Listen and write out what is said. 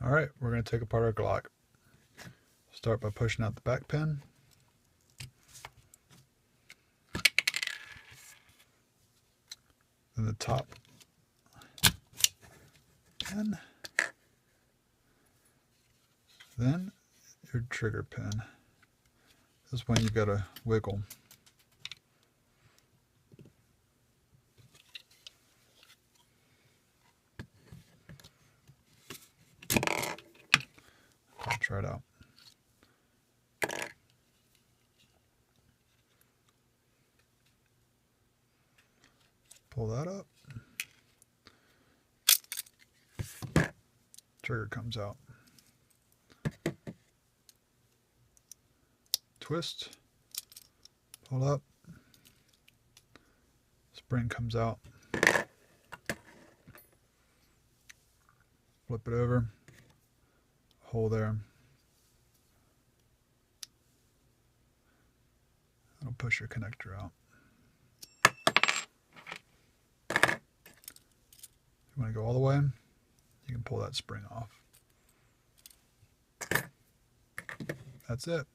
Alright, we're going to take apart our Glock. Start by pushing out the back pin. Then the top pin. Then your trigger pin. This one you've got to wiggle. I'll try it out. Pull that up. Trigger comes out. Twist. Pull up. Spring comes out. Flip it over. Hole there. It'll push your connector out. If you want to go all the way, you can pull that spring off. That's it.